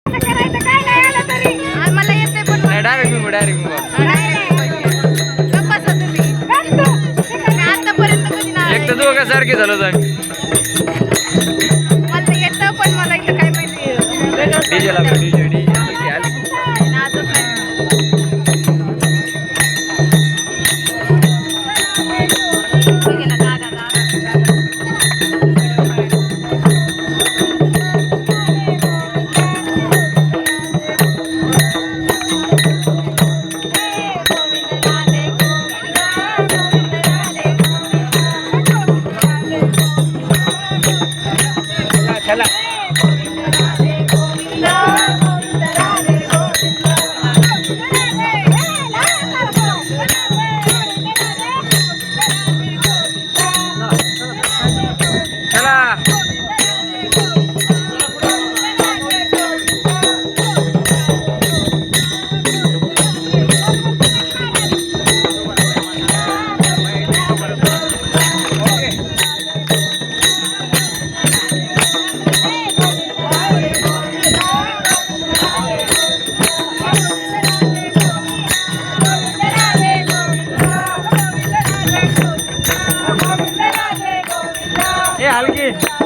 करायचं काय नाही आलं तरी मला येते पण डायरेक्ट मी आतापर्यंत कधी नाही एक तर दोघं सारखे झालो आम्ही मला येतं पण मला इथं काय माहिती डीजे लागलो डीजे आली नाचत नाही गेला दादा चला हल्की